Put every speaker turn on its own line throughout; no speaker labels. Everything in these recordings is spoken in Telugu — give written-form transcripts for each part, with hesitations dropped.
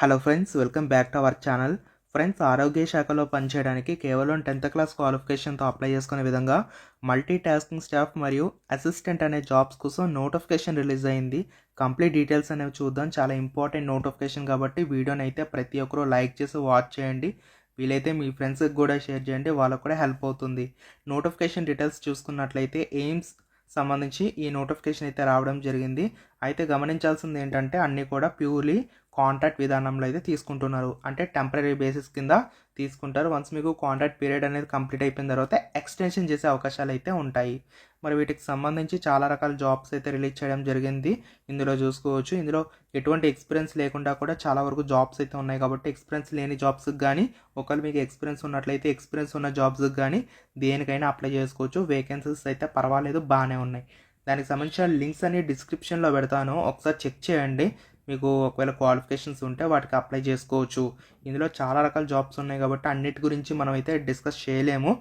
Hello friends, welcome back to our channel. Friends, ఆరోగ్య శాఖలో పనిచేయడానికి కేవలం 10th క్లాస్ క్వాలిఫికేషన్తో అప్లై చేసుకునే విధంగా మల్టీ టాస్కింగ్ స్టాఫ్ మరియు అసిస్టెంట్ అనే జాబ్స్ కోసం నోటిఫికేషన్ రిలీజ్ అయింది. కంప్లీట్ డీటెయిల్స్ అనేవి చూద్దాం. చాలా ఇంపార్టెంట్ నోటిఫికేషన్ కాబట్టి వీడియోని అయితే ప్రతి ఒక్కరూ లైక్ చేసి వాచ్ చేయండి. వీలైతే మీ ఫ్రెండ్స్కి కూడా షేర్ చేయండి, వాళ్ళకు కూడా హెల్ప్ అవుతుంది. నోటిఫికేషన్ డీటెయిల్స్ చూసుకున్నట్లయితే ఎయిమ్స్ సంబంధించి ఈ నోటిఫికేషన్ అయితే రావడం జరిగింది. అయితే గమనించాల్సింది ఏంటంటే అన్నీ కూడా ప్యూర్లీ కాంట్రాక్ట్ విధానంలో అయితే తీసుకుంటున్నారు. అంటే టెంపరీ బేసిస్ కింద తీసుకుంటారు. వన్స్ మీకు కాంట్రాక్ట్ పీరియడ్ అనేది కంప్లీట్ అయిపోయిన తర్వాత ఎక్స్టెన్షన్ చేసే అవకాశాలు అయితే ఉంటాయి. మరి వీటికి సంబంధించి చాలా రకాల జాబ్స్ అయితే రిలీజ్ చేయడం జరిగింది. ఇందులో చూసుకోవచ్చు. ఇందులో ఎటువంటి ఎక్స్పీరియన్స్ లేకుండా కూడా చాలా వరకు జాబ్స్ అయితే ఉన్నాయి. కాబట్టి ఎక్స్పీరియన్స్ లేని జాబ్స్కి కానీ, ఒకవేళ మీకు ఎక్స్పీరియన్స్ ఉన్నట్లయితే ఎక్స్పీరియన్స్ ఉన్న జాబ్స్కి కానీ దేనికైనా అప్లై చేసుకోవచ్చు. వేకెన్సీస్ అయితే పర్వాలేదు, బాగానే ఉన్నాయి. దానికి సంబంధించిన లింక్స్ అన్ని డిస్క్రిప్షన్లో పెడతాను, ఒకసారి చెక్ చేయండి. మీకు ఒకవేళ క్వాలిఫికేషన్స్ ఉంటే వాటికి అప్లై చేసుకోవచ్చు. ఇందులో చాలా రకాల జాబ్స్ ఉన్నాయి కాబట్టి అన్నిటి గురించి మనం అయితే డిస్కస్ చేయలేము.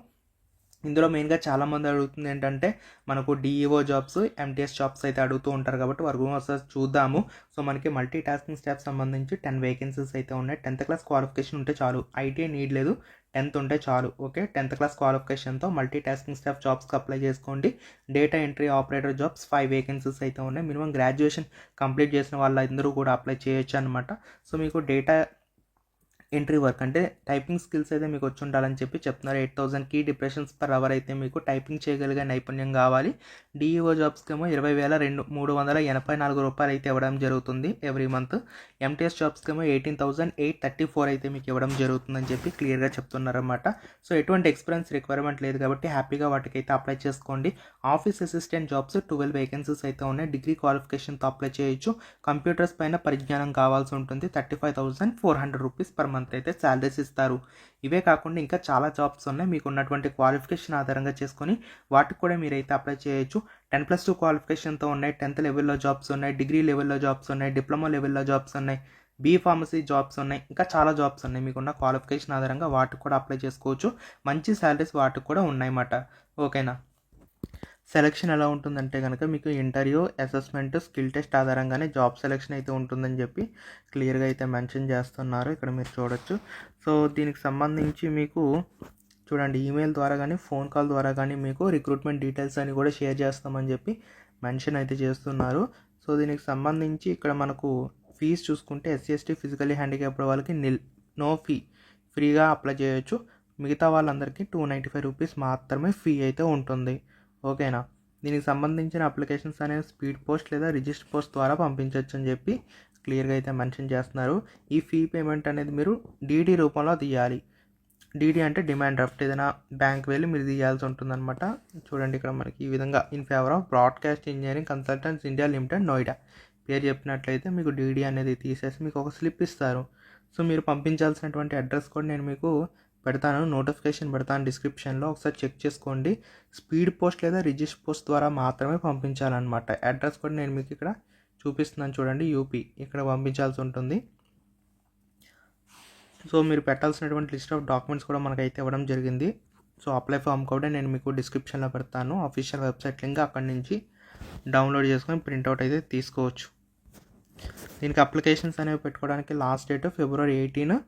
ఇందులో మెయిన్గా చాలామంది అడుగుతుంది ఏంటంటే మనకు డిఈఓ జాబ్స్, ఎంటీఎస్ జాబ్స్ అయితే అడుగుతూ ఉంటారు కాబట్టి వారి గురించి ఒకసారి చూద్దాము. సో మనకి మల్టీ టాస్కింగ్ స్టాఫ్ సంబంధించి 10 వేకెన్సీస్ అయితే ఉన్నాయి. 10th క్లాస్ క్వాలిఫికేషన్ ఉంటే చాలు, ఐటీఐ నీడ్ లేదు, 10th ఉంటే చాలు. ఓకే, 10th క్లాస్ క్వాలిఫికేషన్తో మల్టీ టాస్కింగ్ స్టాఫ్ జాబ్స్కి అప్లై చేసుకోండి. Data entry operator jobs 5 vacancies అయితే ఉన్నాయి. మినిమం గ్రాడ్యుయేషన్ కంప్లీట్ చేసిన వాళ్ళందరూ కూడా అప్లై చేయొచ్చు అనమాట. సో మీకు డేటా ఎంట్రీ వర్క్ అంటే టైపింగ్ స్కిల్స్ అయితే మీకు వచ్చి ఉండాలని చెప్పి చెప్తున్నారు. 8,000 కీ డిప్రెషన్స్ పర్ అవర్ అయితే మీకు టైపింగ్ చేయగలిగే నైపుణ్యం కావాలి. డిఈఓ జాబ్స్కి ఏమో 20,384 రూపాయలు అయితే ఇవ్వడం జరుగుతుంది ఎవ్రీ మంత్. ఎంటీఎస్ జాబ్స్కి ఏమో 18,834 అయితే మీకు ఇవ్వడం జరుగుతుందని చెప్పి క్లియర్గా చెప్తున్నారన్నమాట. సో ఎటువంటి ఎక్స్పీరియన్స్ రిక్వైర్మెంట్ లేదు కాబట్టి హ్యాపీగా వాటికైతే అప్లై చేసుకోండి. ఆఫీస్ అసిస్టెంట్ జాబ్స్ 12 వేకెన్సీస్ అయితే ఉన్నాయి. డిగ్రీ క్వాలిఫికేషన్తో అప్లై చేయొచ్చు. కంప్యూటర్స్ పైన పరిజ్ఞానం కావాల్సి ఉంటుంది. 35,400 రూపీస్ పర్ మంత్ అయితే శాలరీస్ ఇస్తారు. ఇవే కాకుండా ఇంకా చాలా జాబ్స్ ఉన్నాయి. మీకు ఉన్నటువంటి క్వాలిఫికేషన్ ఆధారంగా చేసుకొని వాటికి కూడా మీరైతే అప్లై చేయొచ్చు. 10+2 క్వాలిఫికేషన్తో ఉన్నాయి. 10th లెవెల్లో జాబ్స్ ఉన్నాయి, డిగ్రీ లెవెల్లో జాబ్స్ ఉన్నాయి, డిప్లొమా లెవెల్లో జాబ్స్ ఉన్నాయి, బీ ఫార్మసీ జాబ్స్ ఉన్నాయి, ఇంకా చాలా జాబ్స్ ఉన్నాయి. మీకున్న క్వాలిఫికేషన్ ఆధారంగా వాటికి కూడా అప్లై చేసుకోవచ్చు. మంచి శాలరీస్ వాటికి కూడా ఉన్నాయన్నమాట. ఓకేనా. సెలక్షన్ ఎలా ఉంటుందంటే కనుక మీకు ఇంటర్వ్యూ, అసెస్మెంట్, స్కిల్ టెస్ట్ ఆధారంగానే జాబ్ సెలక్షన్ అయితే ఉంటుందని చెప్పి క్లియర్గా అయితే మెన్షన్ చేస్తున్నారు. ఇక్కడ మీరు చూడొచ్చు. సో దీనికి సంబంధించి మీకు చూడండి, ఈమెయిల్ ద్వారా కానీ ఫోన్ కాల్ ద్వారా కానీ మీకు రిక్రూట్మెంట్ డీటెయిల్స్ అని కూడా షేర్ చేస్తామని చెప్పి మెన్షన్ అయితే చేస్తున్నారు. సో దీనికి సంబంధించి ఇక్కడ మనకు ఫీజు చూసుకుంటే SC/ST ఫిజికల్లీ హ్యాండిక్యాప్డ్ వాళ్ళకి నో ఫీ, ఫ్రీగా అప్లై చేయొచ్చు. మిగతా వాళ్ళందరికీ 295 రూపీస్ మాత్రమే ఫీ అయితే ఉంటుంది. ఓకేనా. దీనికి సంబంధించిన అప్లికేషన్స్ అనేవి స్పీడ్ పోస్ట్ లేదా రిజిస్టర్ పోస్ట్ ద్వారా పంపించవచ్చు అని చెప్పి క్లియర్గా అయితే మెన్షన్ చేస్తున్నారు. ఈ ఫీ పేమెంట్ అనేది మీరు డీడీ రూపంలో తీయాలి. డీడీ అంటే డిమాండ్ డ్రాఫ్ట్, ఏదైనా బ్యాంక్ వెళ్ళి మీరు తీయాల్సి ఉంటుందన్నమాట. చూడండి ఇక్కడ మనకి ఈ విధంగా in favour of broadcast engineering consultants India limited, Noida పేరు చెప్పినట్లయితే మీకు డీడీ అనేది తీసేసి మీకు ఒక స్లిప్ ఇస్తారు. సో మీరు పంపించాల్సినటువంటి అడ్రస్ కూడా నేను మీకు పెడతాను, నోటిఫికేషన్ పెడతాను డిస్క్రిప్షన్లో, ఒకసారి చెక్ చేసుకోండి. స్పీడ్ పోస్ట్ లేదా రిజిస్టర్ పోస్ట్ ద్వారా మాత్రమే పంపించాలన్నమాట. అడ్రస్ కూడా నేను మీకు ఇక్కడ చూపిస్తున్నాను చూడండి, యూపీ, ఇక్కడ పంపించాల్సి ఉంటుంది. సో మీరు పెట్టాల్సినటువంటి లిస్ట్ ఆఫ్ డాక్యుమెంట్స్ కూడా మనకైతే ఇవ్వడం జరిగింది. సో అప్లై ఫామ్ కూడా నేను మీకు డిస్క్రిప్షన్లో పెడతాను, అఫీషియల్ వెబ్సైట్ లింక్, అక్కడి నుంచి డౌన్లోడ్ చేసుకొని ప్రింట్అవుట్ అయితే తీసుకోవచ్చు. దీనికి అప్లికేషన్స్ అనేవి పెట్టుకోవడానికి లాస్ట్ డేట్ February 18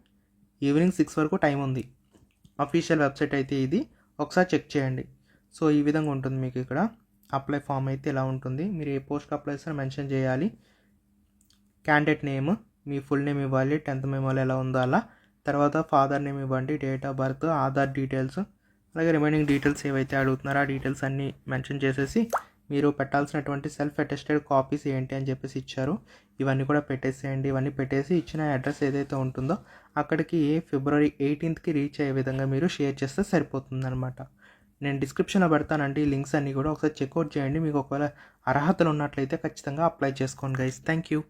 ఈవినింగ్ 6 వరకు టైం ఉంది. అఫీషియల్ వెబ్సైట్ అయితే ఇది, ఒకసారి చెక్ చేయండి. సో ఈ విధంగా ఉంటుంది మీకు ఇక్కడ అప్లై ఫామ్ అయితే ఇలా ఉంటుంది. మీరు ఏ పోస్ట్కి అప్లై చేస్తారో మెన్షన్ చేయాలి. క్యాండిడేట్ నేమ్, మీ ఫుల్ నేమ్ ఇవ్వాలి, 10th మెమోలో ఎలా ఉందో అలా. తర్వాత ఫాదర్ నేమ్ ఇవ్వండి, date of birth, Aadhaar details, అలాగే రిమైనింగ్ డీటెయిల్స్ ఏవైతే అడుగుతున్నారో ఆ డీటెయిల్స్ అన్నీ మెన్షన్ చేసేసి మీరు పెట్టాల్సినటువంటి సెల్ఫ్ అటెస్టెడ్ కాపీస్ ఏంటి అని చెప్పేసి ఇచ్చారు, ఇవన్నీ కూడా పెట్టేసేయండి. ఇవన్నీ పెట్టేసి ఇచ్చిన అడ్రస్ ఏదైతే ఉంటుందో అక్కడికి February 18కి రీచ్ అయ్యే విధంగా మీరు షేర్ చేస్తే సరిపోతుందన్నమాట. నేను డిస్క్రిప్షన్లో పెడతానండి ఈ లింక్స్ అన్నీ కూడా, ఒకసారి చెక్అవుట్ చేయండి. మీకు ఒకవేళ అర్హతలు ఉన్నట్లయితే ఖచ్చితంగా అప్లై చేసుకోండి గైస్. Thank you.